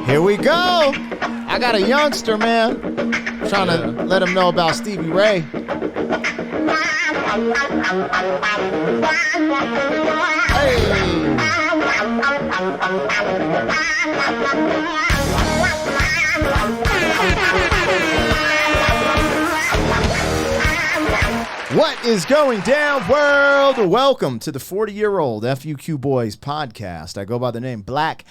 Here we go. I got a youngster, man. Trying to let him know about Stevie Ray. Hey. What is going down, world? Welcome to the 40-year-old FUQ Boys podcast. I go by the name Black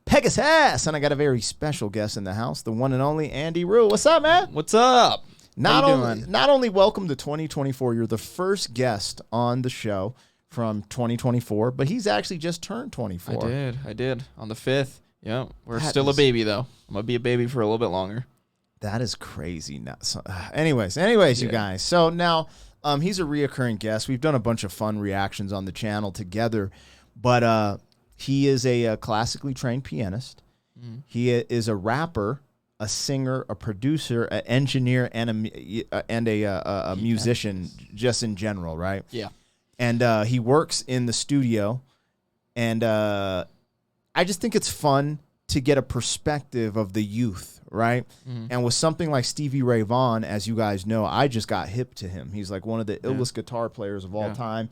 Pegasus, and I got a very special guest in the house, the one and only Andy Rue. What's up, man? What's up? Not only welcome to 2024, you're the first guest on the show from 2024, but he's actually just turned 24. I did. On the 5th. Yeah, we're still a baby, though. I'm going to be a baby for a little bit longer. That is crazy. Anyways, you guys. So now he's a reoccurring guest. We've done a bunch of fun reactions on the channel together, but he is a classically trained pianist. Mm. He is a rapper, a singer, a producer, an engineer, and a musician, just in general, right? Yeah. And he works in the studio, and I just think it's fun to get a perspective of the youth, right? Mm-hmm. And with something like Stevie Ray Vaughan, as you guys know, I just got hip to him. He's like one of the illest guitar players of all time.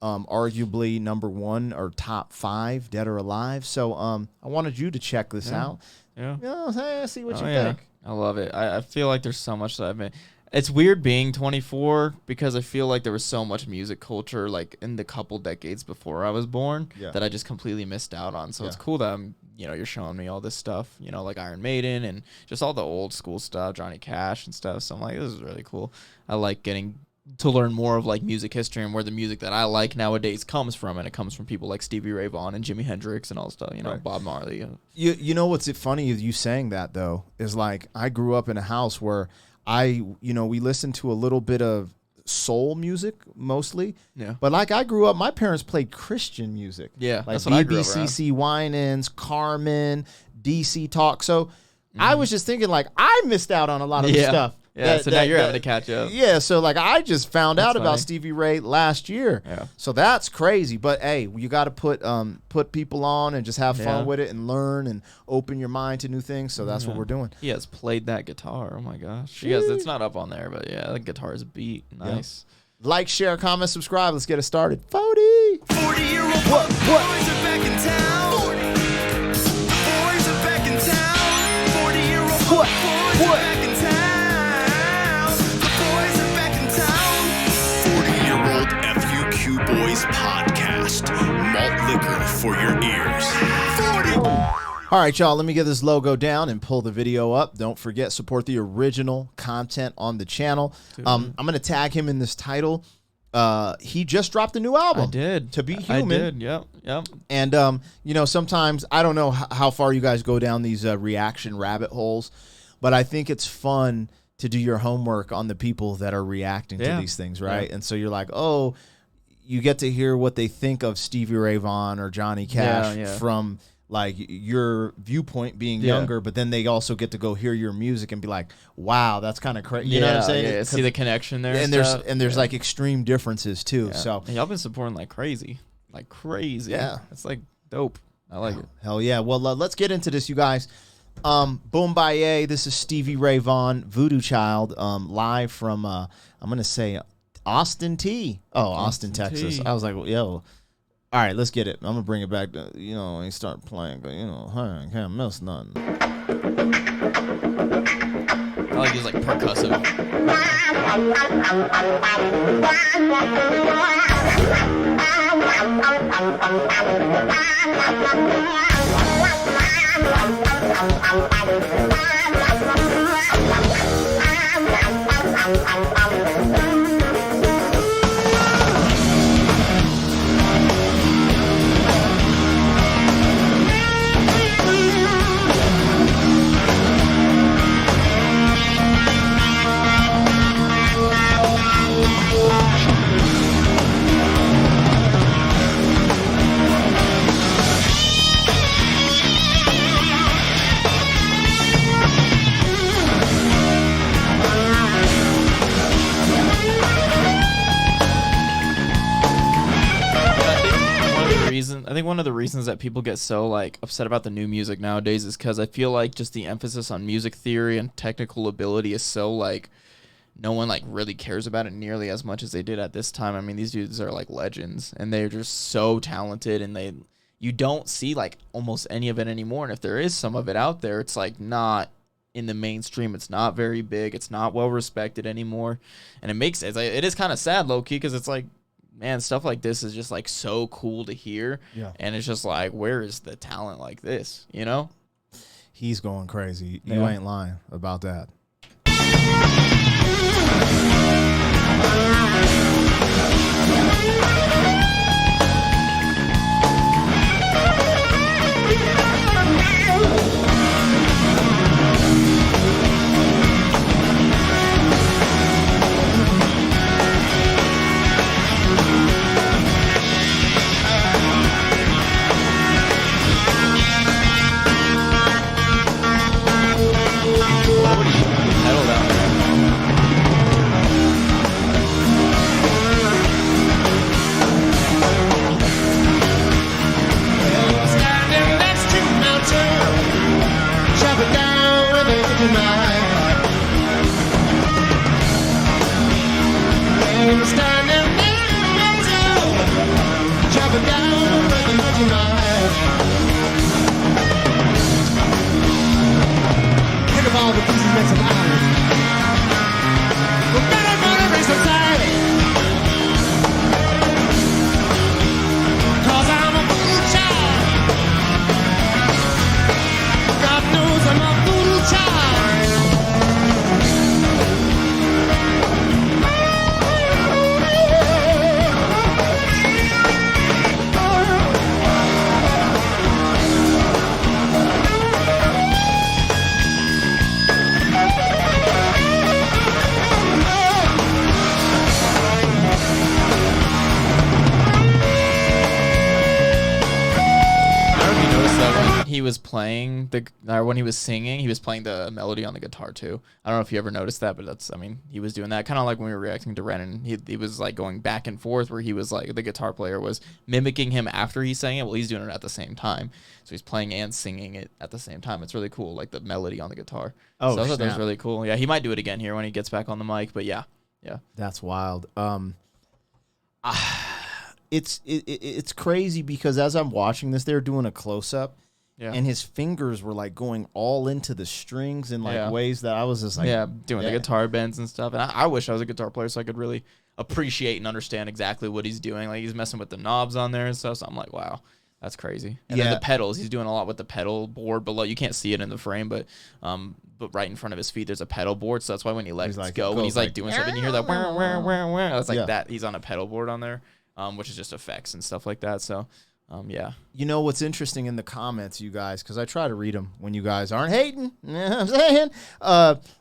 Arguably number one or top 5, dead or alive. So I wanted you to check this out. Yeah. You know, see what you think. I love it. I feel like there's so much that I've been. It's weird being 24 because I feel like there was so much music culture like in the couple decades before I was born that I just completely missed out on. So it's cool that you're showing me all this stuff, like Iron Maiden and just all the old school stuff, Johnny Cash and stuff. So I'm like, this is really cool. I like getting to learn more of like music history and where the music that I like nowadays comes from, and it comes from people like Stevie Ray Vaughan and Jimi Hendrix and all stuff, right. Bob Marley. You know what's funny is you saying that though is like I grew up in a house where we listened to a little bit of soul music mostly. Yeah. But like I grew up, my parents played Christian music. Yeah. Like that's what I grew up BBCC Winans, Carmen, DC Talk. So I was just thinking like I missed out on a lot of the stuff. Yeah, so now you're having to catch up. Yeah, so like I just found out about Stevie Ray last year. Yeah. So that's crazy. But hey, you got to put people on and just have fun with it and learn and open your mind to new things. So that's what we're doing. He has played that guitar. Oh my gosh. Yes, it's not up on there, but yeah, the guitar is beat. Nice. Yeah. Like, share, comment, subscribe. Let's get it started. 40. 40-year-old boys are back in town. 40. Boys are back in town. 40-year-old boys are back in town. Boys podcast, malt liquor for your ears. 40. All right, y'all, let me get this logo down and pull the video up. Don't forget, support the original content on the channel. I'm going to tag him in this title. He just dropped a new album. I did. To Be Human. I did, yep. And, sometimes, I don't know how far you guys go down these reaction rabbit holes, but I think it's fun to do your homework on the people that are reacting to these things, right? Yeah. And so you're like, oh, you get to hear what they think of Stevie Ray Vaughan or Johnny Cash from like your viewpoint being younger, but then they also get to go hear your music and be like, wow, that's kind of crazy. You know what I'm saying? Yeah, see the connection there. And there's like extreme differences too. Yeah. So and y'all been supporting like crazy. Yeah. It's like dope. I like it. Hell yeah. Well, let's get into this, you guys. Boom Baye, this is Stevie Ray Vaughan, Voodoo Child, live from I'm gonna say Austin, Texas. I was like, well, yo, all right, let's get it. I'm gonna bring it back to and start playing, but I can't miss nothing. I like these like percussive. the reasons that people get so like upset about the new music nowadays is because I feel like just the emphasis on music theory and technical ability is so like no one like really cares about it nearly as much as they did at this time. I mean, these dudes are like legends and they're just so talented, and you don't see like almost any of it anymore. And if there is some of it out there, it's like not in the mainstream. It's not very big. It's not well respected anymore. And it is kind of sad, low key, because it's like, man, stuff like this is just like so cool to hear. Yeah. And it's just like, where is the talent like this? You know? He's going crazy. You ain't lying about that. When he was singing, he was playing the melody on the guitar too. I don't know if you ever noticed that, but he was doing that kind of like when we were reacting to Renan. He was like going back and forth where he was like, the guitar player was mimicking him after he sang it. Well, he's doing it at the same time. So he's playing and singing it at the same time. It's really cool, like the melody on the guitar. Oh, so I thought that was really cool. Yeah, he might do it again here when he gets back on the mic, but yeah. That's wild. It's crazy because as I'm watching this, they're doing a close-up. Yeah. And his fingers were like going all into the strings in like ways that I was just like, doing the guitar bends and stuff. And I wish I was a guitar player so I could really appreciate and understand exactly what he's doing. Like he's messing with the knobs on there and stuff. So I'm like, wow, that's crazy. And then the pedals, he's doing a lot with the pedal board below. You can't see it in the frame, but right in front of his feet, there's a pedal board. So that's why when he lets go, when he's like doing something, you hear that that's like that. He's on a pedal board on there, which is just effects and stuff like that. So. You know what's interesting in the comments, you guys, because I try to read them when you guys aren't hating. You know what I'm saying?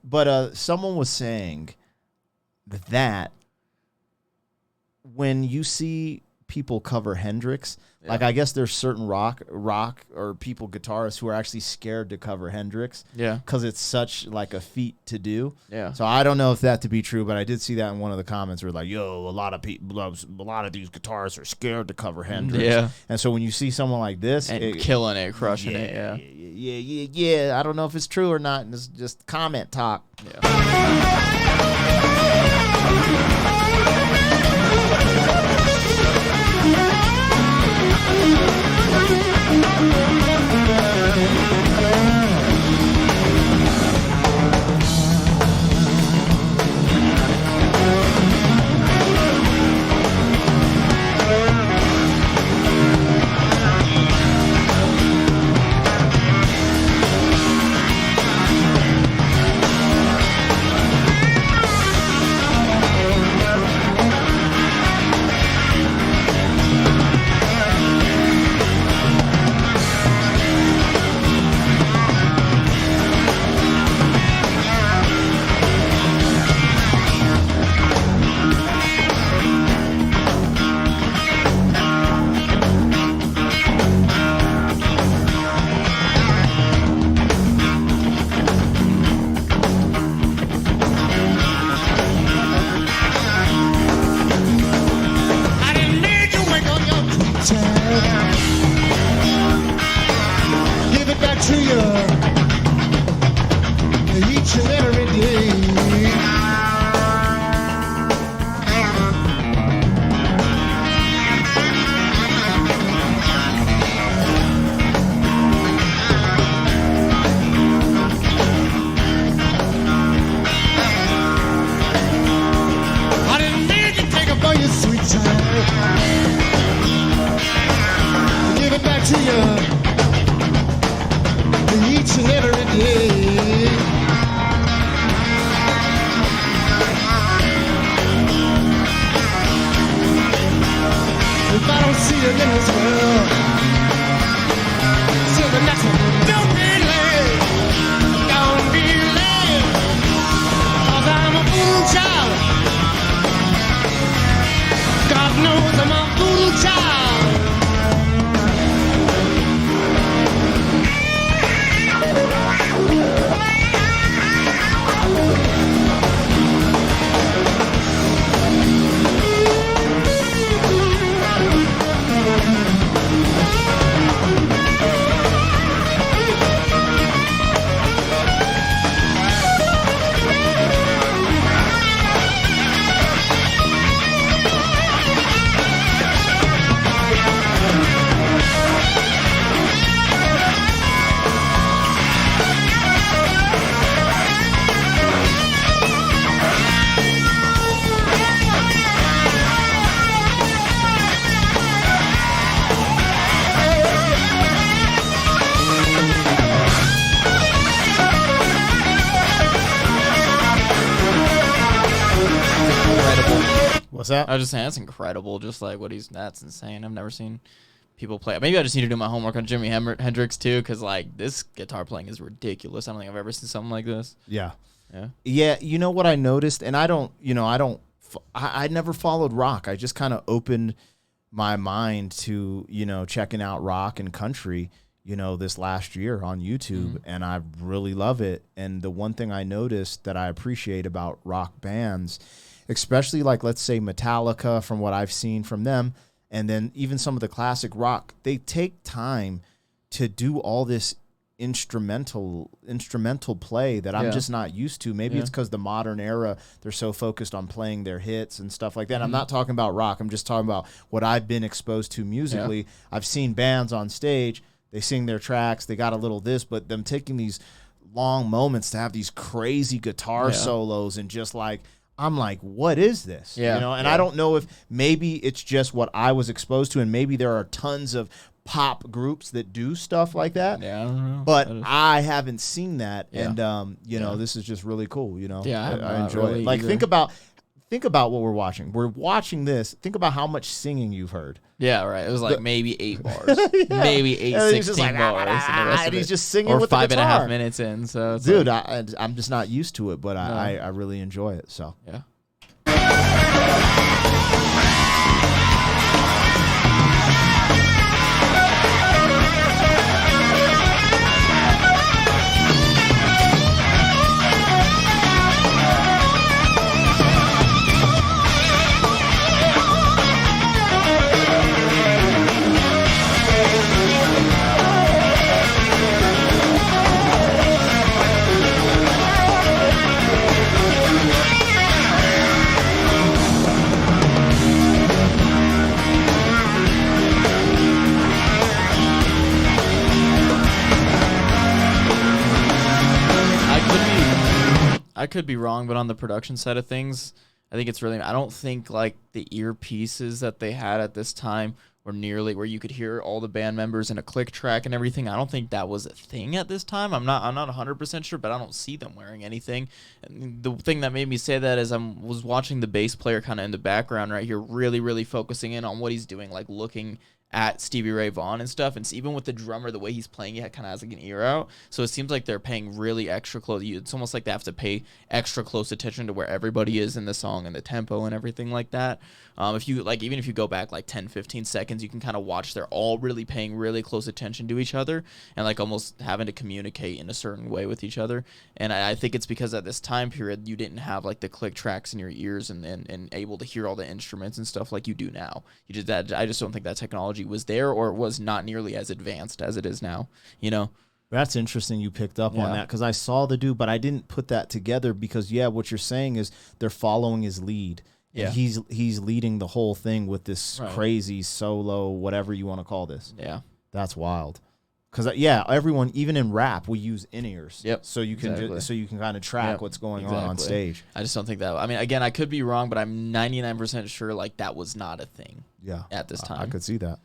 But someone was saying that when you see people cover Hendrix, like I guess there's certain rock or guitarists who are actually scared to cover Hendrix, because it's such like a feat to do. So I don't know if that to be true, but I did see that in one of the comments where like, a lot of these guitarists are scared to cover Hendrix. And so when you see someone like this and killing it, crushing it, I don't know if it's true or not, and it's just comment talk. it back to you each and every day. I didn't mean to take up all your sweet time. Give it back to you each and every day. If I don't see you in this world, till the next one, don't be late, don't be late, 'cause I'm a voodoo child. God knows I'm a voodoo child. What's that? I was just saying that's incredible. Just like that's insane. I've never seen people play. Maybe I just need to do my homework on Jimi Hendrix too, because like this guitar playing is ridiculous. I don't think I've ever seen something like this. Yeah. Yeah. You know what I noticed, and I never followed rock. I just kind of opened my mind to checking out rock and country. This last year on YouTube, and I really love it. And the one thing I noticed that I appreciate about rock bands, especially like, let's say Metallica, from what I've seen from them, and then even some of the classic rock, they take time to do all this instrumental play that I'm just not used to. Maybe it's because the modern era, they're so focused on playing their hits and stuff like that. I'm not talking about rock. I'm just talking about what I've been exposed to musically. I've seen bands on stage, they sing their tracks, they got a little this, but them taking these long moments to have these crazy guitar solos and just like, I'm like, what is this? And I don't know if maybe it's just what I was exposed to, and maybe there are tons of pop groups that do stuff like that. Yeah, I don't know. But I haven't seen that, and this is just really cool. I enjoy it. Like, think about what we're watching. We're watching this. Think about how much singing you've heard. Yeah, right. It was like maybe 8 bars, maybe 8, 16 bars, and he's just singing or with the 5.5 guitar. minutes in. So, it's dude, like, I'm just not used to it, but I really enjoy it. So yeah. I could be wrong, but on the production side of things, I think it's really, I don't think like the earpieces that they had at this time were nearly where you could hear all the band members in a click track and everything. I don't think that was a thing at this time. I'm not 100% sure, but I don't see them wearing anything. And the thing that made me say that is was watching the bass player kind of in the background right here, really, really focusing in on what he's doing, like looking at Stevie Ray Vaughan and stuff, and even with the drummer, the way he's playing, he kind of has like an ear out. So it seems like they're paying really extra close. It's almost like they have to pay extra close attention to where everybody is in the song and the tempo and everything like that. If you like, even if you go back like 10, 15 seconds, you can kind of watch they're all really paying really close attention to each other and like almost having to communicate in a certain way with each other. And I think it's because at this time period, you didn't have like the click tracks in your ears and able to hear all the instruments and stuff like you do now. I just don't think that technology was there, or it was not nearly as advanced as it is now, you know? That's interesting you picked up on that because I saw the dude, but I didn't put that together because, what you're saying is they're following his lead. Yeah. And he's leading the whole thing with this crazy solo, whatever you want to call this. Yeah. That's wild. Because, everyone, even in rap, we use in-ears. Yep. So you can so you can kind of track what's going on stage. I just don't think that. I mean, again, I could be wrong, but I'm 99% sure like that was not a thing. Yeah. At this time. I could see that.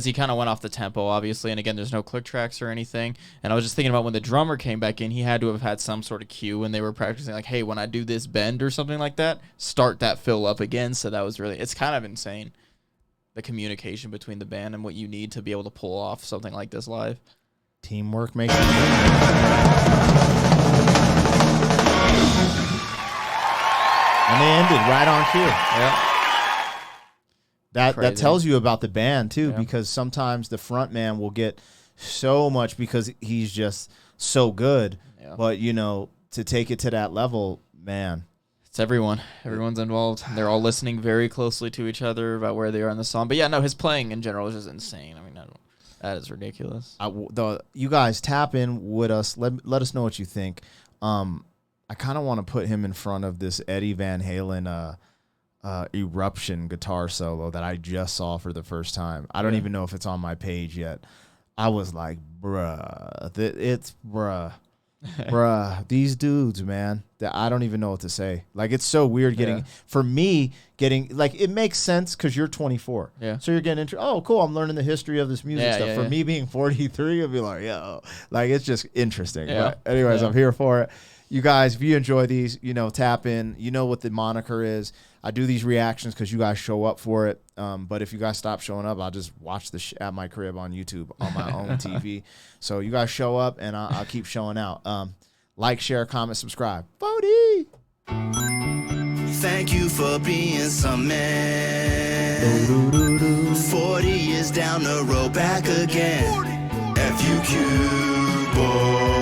He kind of went off the tempo, obviously, and again, there's no click tracks or anything. And I was just thinking about when the drummer came back in, he had to have had some sort of cue when they were practicing, like, hey, when I do this bend or something like that, start that fill up again. So that was really, it's kind of insane, the communication between the band and what you need to be able to pull off something like this live. Teamwork makes it. And they ended right on cue. Yeah. That tells you about the band, too, because sometimes the front man will get so much because he's just so good. Yeah. But, to take it to that level, man. It's everyone. Everyone's involved. They're all listening very closely to each other about where they are in the song. But, his playing in general is just insane. I mean, that is ridiculous. You guys tap in with us. Let us know what you think. I kind of want to put him in front of this Eddie Van Halen Eruption guitar solo that I just saw for the first time. I don't even know if it's on my page yet. I was like, bruh, these dudes, man, that I don't even know what to say. Like, it's so weird getting it makes sense because you're 24. Yeah. So you're getting oh, cool, I'm learning the history of this music stuff. For me being 43, I'd be like, yo, like, it's just interesting. Yeah. But anyways, I'm here for it. You guys, if you enjoy these, tap in. You know what the moniker is. I do these reactions because you guys show up for it. But if you guys stop showing up, I'll just watch at my crib on YouTube on my own TV. So you guys show up, and I'll keep showing out. Like, share, comment, subscribe. Voodoo! Thank you for being some man. 40 years down the road, back again. FUQ, boy.